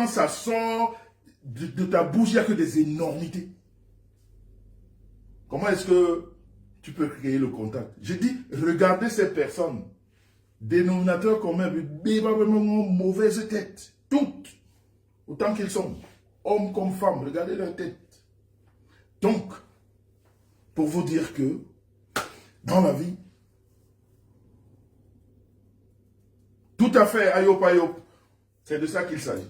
quand ça sort de ta bouche, il n'y a que des énormités. Comment est-ce que tu peux créer le contact? Je dis, regardez ces personnes. Dénominateur commun, vraiment mauvaise tête. Toutes. Autant qu'ils sont. Hommes comme femmes. Regardez leur tête. Donc, pour vous dire que, dans la vie, tout à fait, ayop, ayop. C'est de ça qu'il s'agit.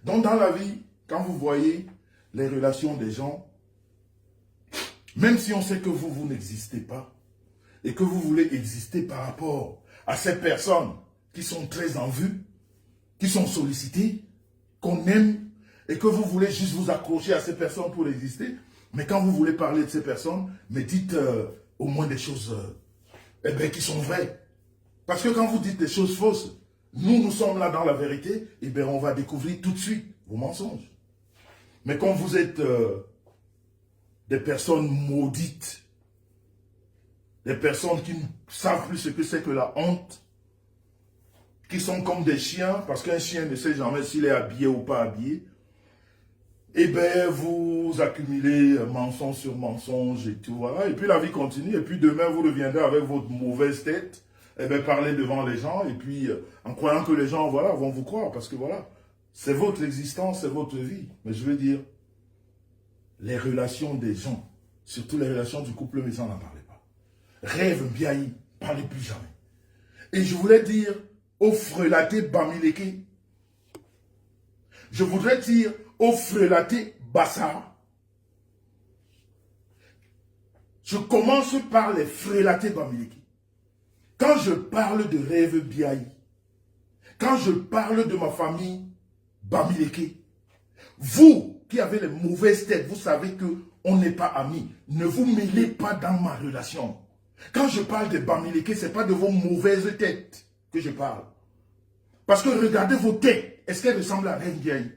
Donc, dans la vie, quand vous voyez les relations des gens, même si on sait que vous n'existez pas, et que vous voulez exister par rapport à ces personnes qui sont très en vue, qui sont sollicitées, qu'on aime, et que vous voulez juste vous accrocher à ces personnes pour exister, mais quand vous voulez parler de ces personnes, mais dites au moins des choses qui sont vraies. Parce que quand vous dites des choses fausses, nous sommes là dans la vérité, et bien on va découvrir tout de suite vos mensonges. Mais quand vous êtes des personnes maudites, des personnes qui ne savent plus ce que c'est que la honte, qui sont comme des chiens, parce qu'un chien ne sait jamais s'il est habillé ou pas habillé, et bien vous accumulez mensonge sur mensonge et tout, voilà. Et puis la vie continue, et puis demain vous reviendrez avec votre mauvaise tête, et bien parler devant les gens, et puis en croyant que les gens, voilà, vont vous croire, parce que voilà, c'est votre existence, c'est votre vie. Mais je veux dire, les relations des gens, surtout les relations du couple, mais ça n'en parlez pas. Rêve Biaï, parlez plus jamais. Et je voulais dire, au frelaté Bamileke, je voudrais dire, au frelaté Bassa. Je commence par les frelatés Bamileke. Quand je parle de rêve Biaï, quand je parle de ma famille Bamileke, vous qui avez les mauvaises têtes, vous savez qu'on n'est pas amis. Ne vous mêlez pas dans ma relation. Quand je parle de Bamileke, ce n'est pas de vos mauvaises têtes que je parle. Parce que regardez vos têtes. Est-ce qu'elles ressemblent à Reine Biaï?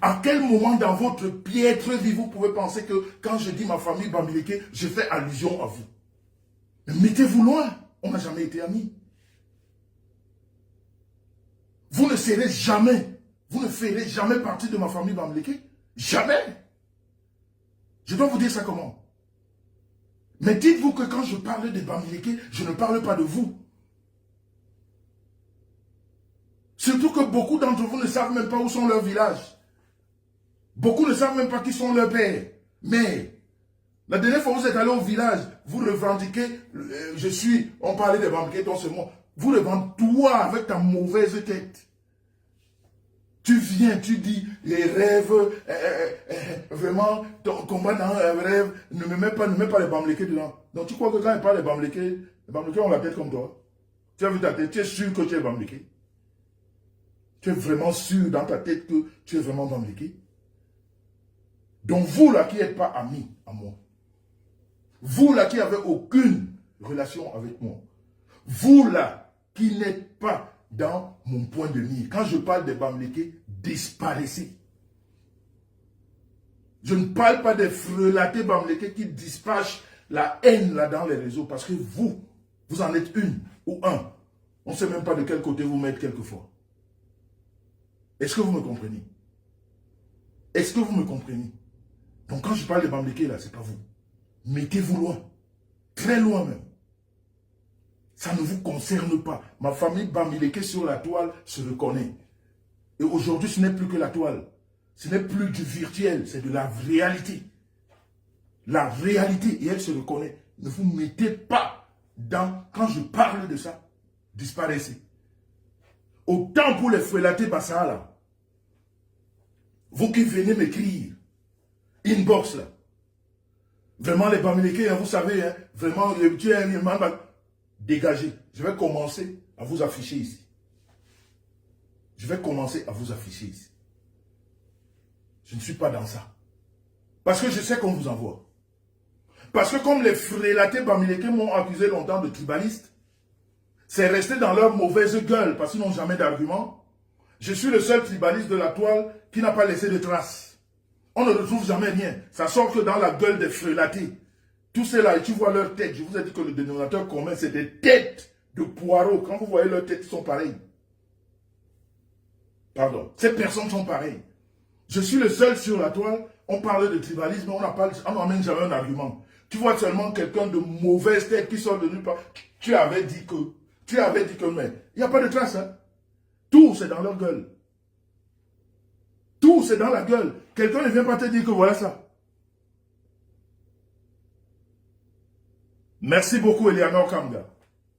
À quel moment dans votre piètre vie, vous pouvez penser que quand je dis ma famille Bamileke, je fais allusion à vous? Mettez-vous loin. On n'a jamais été amis. Vous ne serez jamais, vous ne ferez jamais partie de ma famille Bamileke. Jamais. Je dois vous dire ça comment? Mais dites-vous que quand je parle de Bamileke, je ne parle pas de vous. Surtout que beaucoup d'entre vous ne savent même pas où sont leurs villages. Beaucoup ne savent même pas qui sont leurs pères. Mais, la dernière fois que vous êtes allé au village, vous revendiquez, on parlait de Bamileke dans ce monde, vous revendiquez toi avec ta mauvaise tête. Tu viens, tu dis, les rêves, vraiment, ton combat dans un rêve, ne mets pas les Bamileke dedans. Donc tu crois que quand il parle des Bamileke, les Bamileke ont la tête comme toi. Tu as vu ta tête, tu es sûr que tu es Bamileke. Tu es vraiment sûr dans ta tête que tu es vraiment Bamileke. Donc vous là qui n'êtes pas amis à moi, vous là qui n'avez aucune relation avec moi, vous là qui n'êtes pas dans mon point de mire, quand je parle des Bamileke, disparaissez. Je ne parle pas des frelatés Bamileke qui dispatchent la haine là dans les réseaux, parce que vous en êtes une ou un. On ne sait même pas de quel côté vous mettre quelquefois. Est-ce que vous me comprenez? Est-ce que vous me comprenez? Donc quand je parle de Bamileke là, ce n'est pas vous. Mettez-vous loin. Très loin même. Ça ne vous concerne pas. Ma famille Bamileke sur la toile se reconnaît. Et aujourd'hui, ce n'est plus que la toile. Ce n'est plus du virtuel, c'est de la réalité. La réalité, et elle se reconnaît. Ne vous mettez pas dans... Quand je parle de ça, disparaissez. Autant pour les frelatés Bassa là. Vous qui venez m'écrire, inbox là. Vraiment les Bamileke, vous savez, hein, vraiment, tu es un imam, dégagez. Je vais commencer à vous afficher ici. Je vais commencer à vous afficher ici. Je ne suis pas dans ça. Parce que je sais qu'on vous envoie. Parce que comme les frelatés Bamileke m'ont accusé longtemps de tribaliste, c'est resté dans leur mauvaise gueule parce qu'ils n'ont jamais d'argument. Je suis le seul tribaliste de la toile qui n'a pas laissé de traces. On ne retrouve jamais rien. Ça sort que dans la gueule des frelatés. Tous ceux-là, et tu vois leur tête. Je vous ai dit que le dénominateur commun, c'est des têtes de poireaux. Quand vous voyez leurs têtes, ils sont pareils. Pardon. Ces personnes sont pareilles. Je suis le seul sur la toile. On parle de tribalisme, on n'amène jamais un argument. Tu vois seulement quelqu'un de mauvaise tête qui sort de nulle part. Tu avais dit que, mais il n'y a pas de trace. Hein? Tout, c'est dans leur gueule. Tout, c'est dans la gueule. Quelqu'un ne vient pas te dire que voilà ça. Merci beaucoup, Eleanor Kamga.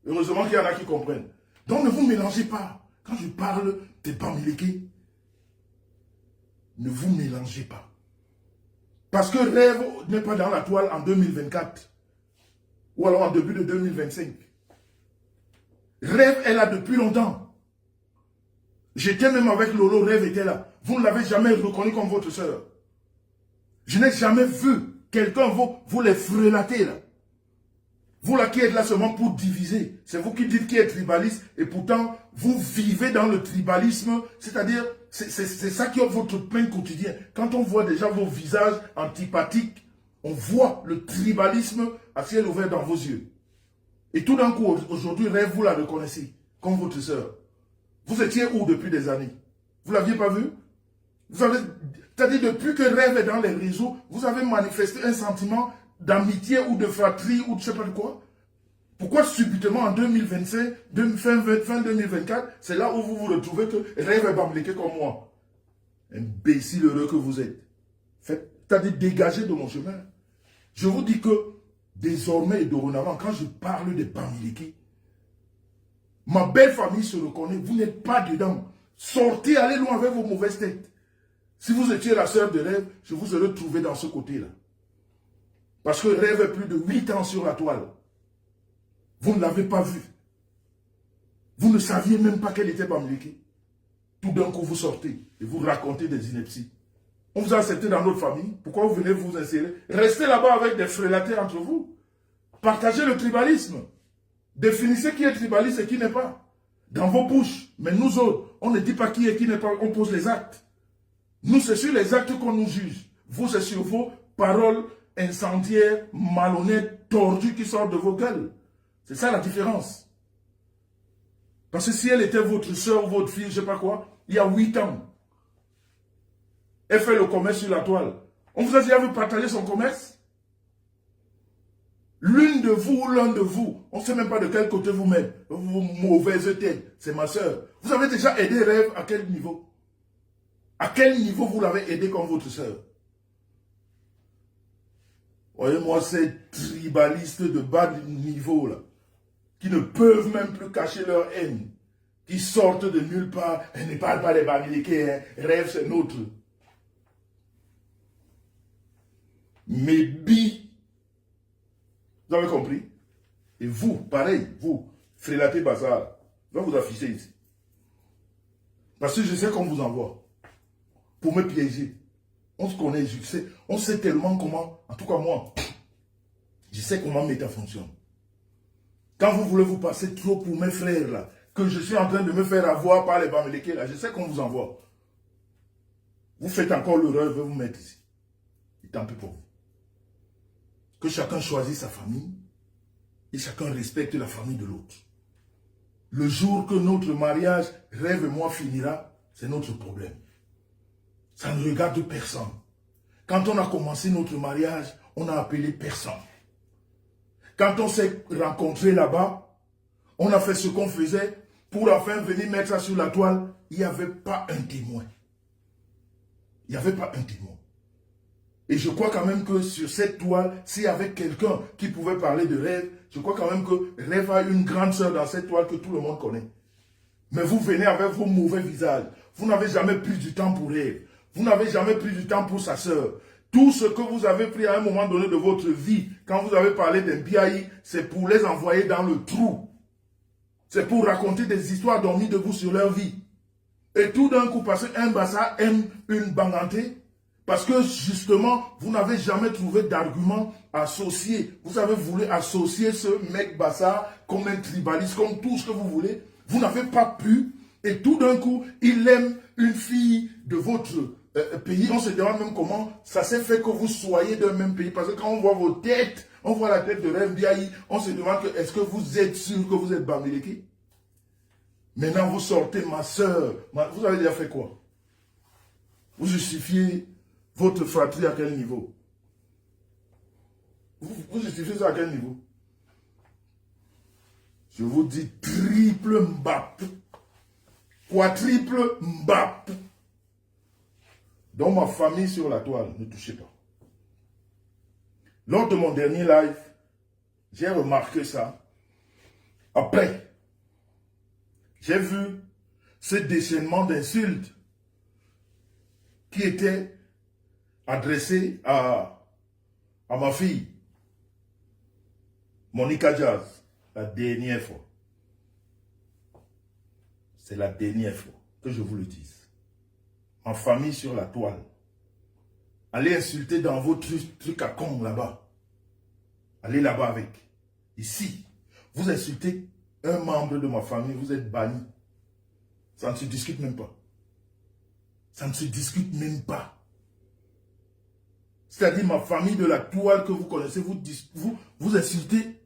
Heureusement qu'il y en a qui comprennent. Donc, ne vous mélangez pas. Quand je parle des Bamileke, ne vous mélangez pas. Parce que rêve n'est pas dans la toile en 2024. Ou alors en début de 2025. Rêve est là depuis longtemps. J'étais même avec Lolo, Rêve était là. Vous ne l'avez jamais reconnu comme votre soeur. Je n'ai jamais vu quelqu'un vous les frelater là. Vous là qui êtes là seulement pour diviser. C'est vous qui dites qui est tribaliste et pourtant vous vivez dans le tribalisme. C'est-à-dire, c'est ça qui est votre pain quotidien. Quand on voit déjà vos visages antipathiques, on voit le tribalisme à ciel ouvert dans vos yeux. Et tout d'un coup, aujourd'hui, Rêve, vous la reconnaissez comme votre sœur. Vous étiez où depuis des années? Vous ne l'aviez pas vu? C'est-à-dire, depuis que Rêve est dans les réseaux, vous avez manifesté un sentiment d'amitié ou de fratrie ou de je ne sais pas de quoi. Pourquoi subitement en 2025, fin 2024, c'est là où vous vous retrouvez que Rêve est Bamileke comme moi? Imbécile heureux que vous êtes. C'est-à-dire, dégagez de mon chemin. Je vous dis que désormais et dorénavant, quand je parle des Bamileke, ma belle famille se reconnaît, vous n'êtes pas dedans. Sortez, allez loin avec vos mauvaises têtes. Si vous étiez la sœur de Rêve, je vous aurais trouvé dans ce côté-là. Parce que Rêve est plus de 8 ans sur la toile. Vous ne l'avez pas vu. Vous ne saviez même pas qu'elle était Bamileke. Tout d'un coup, vous sortez et vous racontez des inepties. On vous a accepté dans notre famille. Pourquoi vous venez vous insérer? Restez là-bas avec des frélatés entre vous. Partagez le tribalisme. Définissez qui est tribaliste et qui n'est pas. Dans vos bouches. Mais nous autres, on ne dit pas qui est qui n'est pas. On pose les actes. Nous, c'est sur les actes qu'on nous juge. Vous, c'est sur vos paroles incendiaires, malhonnêtes, tordues qui sortent de vos gueules. C'est ça la différence. Parce que si elle était votre soeur, votre fille, je ne sais pas quoi, il y a 8 ans, elle fait le commerce sur la toile. On vous a dit, elle veut partager son commerce? L'une de vous ou l'un de vous, on ne sait même pas de quel côté vous mettez, vos mauvaises têtes, c'est ma soeur. Vous avez déjà aidé Rêve à quel niveau? À quel niveau vous l'avez aidé comme votre soeur? Voyez-moi ces tribalistes de bas niveau là, qui ne peuvent même plus cacher leur haine, qui sortent de nulle part, et ne parlent pas des Bamileke, hein. Rêve c'est nôtre. Mais vous avez compris? Et vous, pareil, vous, Frélaté Bazar, je vais vous afficher ici. Parce que je sais qu'on vous envoie. Pour me piéger. On se connaît, on sait tellement comment, en tout cas moi, je sais comment Meta fonctionne. Quand vous voulez vous passer trop pour mes frères là, que je suis en train de me faire avoir par les Bamileke là, je sais qu'on vous envoie. Vous faites encore l'erreur, je vais vous mettre ici. Et tant pis pour vous. Que chacun choisisse sa famille et chacun respecte la famille de l'autre. Le jour que notre mariage, Rêve et moi, finira, c'est notre problème. Ça ne regarde personne. Quand on a commencé notre mariage, on n'a appelé personne. Quand on s'est rencontrés là-bas, on a fait ce qu'on faisait pour enfin venir mettre ça sur la toile. Il n'y avait pas un témoin. Il n'y avait pas un témoin. Et je crois quand même que sur cette toile, s'il y avait quelqu'un qui pouvait parler de Rêve, je crois quand même que Rêve a une grande sœur dans cette toile que tout le monde connaît. Mais vous venez avec vos mauvais visages. Vous n'avez jamais pris du temps pour Rêve. Vous n'avez jamais pris du temps pour sa sœur. Tout ce que vous avez pris à un moment donné de votre vie, quand vous avez parlé d'un Biaï, c'est pour les envoyer dans le trou. C'est pour raconter des histoires dormies de vous sur leur vie. Et tout d'un coup, parce qu'un Bassa aime une Banganté, parce que justement, vous n'avez jamais trouvé d'argument associé. Vous avez voulu associer ce mec Bassa comme un tribaliste, comme tout ce que vous voulez. Vous n'avez pas pu. Et tout d'un coup, il aime une fille de votre pays. On se demande même comment ça s'est fait que vous soyez d'un même pays. Parce que quand on voit vos têtes, on voit la tête de Rêve Biaï, on se demande est-ce que vous êtes sûr que vous êtes Bamileke? Maintenant, vous sortez, ma soeur. Vous avez déjà fait quoi? Vous justifiez votre fratrie à quel niveau? Vous justifiez ça à quel niveau? Je vous dis triple mbap. Quadruple mbap. Dans ma famille sur la toile, ne touchez pas. Lors de mon dernier live, j'ai remarqué ça. Après, j'ai vu ce déchaînement d'insultes qui était adressé à ma fille, Monica Jazz, la dernière fois. C'est la dernière fois que je vous le dise. Ma famille sur la toile. Allez insulter dans vos trucs à con là-bas. Allez là-bas avec. Ici, vous insultez un membre de ma famille, vous êtes banni. Ça ne se discute même pas. Ça ne se discute même pas. C'est-à-dire ma famille de la toile que vous connaissez, vous insultez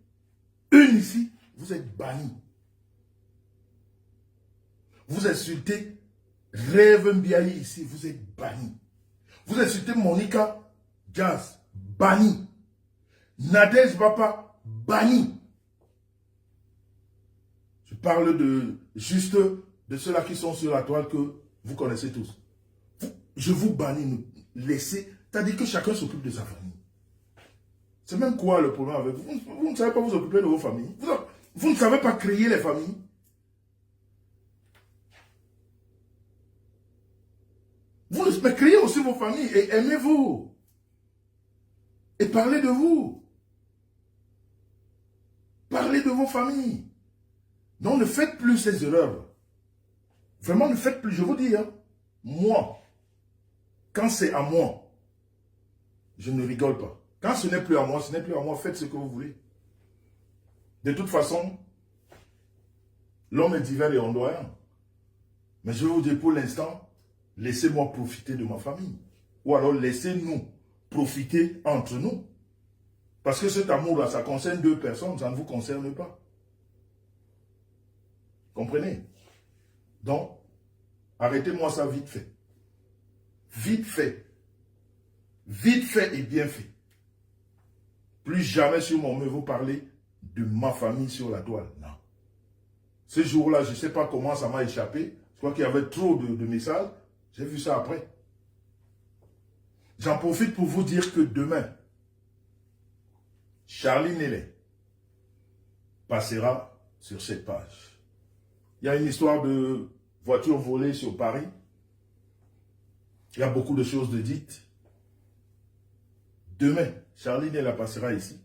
une ici, vous êtes banni. Vous insultez Rêve Mbiaye ici, vous êtes banni. Vous insultez Monica Jazz, banni. Nadège Bapa, banni. Je parle juste de ceux-là qui sont sur la toile que vous connaissez tous. Je vous bannis, laissez, c'est-à-dire que chacun s'occupe de sa famille. C'est même quoi le problème avec vous? Vous ne savez pas vous occuper de vos familles. Vous ne savez pas créer les familles. Vous mais créez aussi vos familles et aimez-vous. Et parlez de vous. Parlez de vos familles. Non, ne faites plus ces erreurs. Vraiment, ne faites plus. Je vous dis, hein, moi, quand c'est à moi, je ne rigole pas. Quand ce n'est plus à moi, ce n'est plus à moi. Faites ce que vous voulez. De toute façon, l'homme est divers et ondoyant. Mais je vais vous dire pour l'instant, laissez-moi profiter de ma famille. Ou alors laissez-nous profiter entre nous. Parce que cet amour-là, ça concerne deux personnes, ça ne vous concerne pas. Comprenez? Donc, arrêtez-moi ça vite fait. Vite fait. Vite fait et bien fait. Plus jamais sur mon mur vous parlez de ma famille sur la toile. Non. Ce jour-là, je ne sais pas comment ça m'a échappé. Je crois qu'il y avait trop de messages. J'ai vu ça après. J'en profite pour vous dire que demain, Charlie Nellet passera sur cette page. Il y a une histoire de voiture volée sur Paris. Il y a beaucoup de choses de dites. Demain, Charlie Nellet passera ici.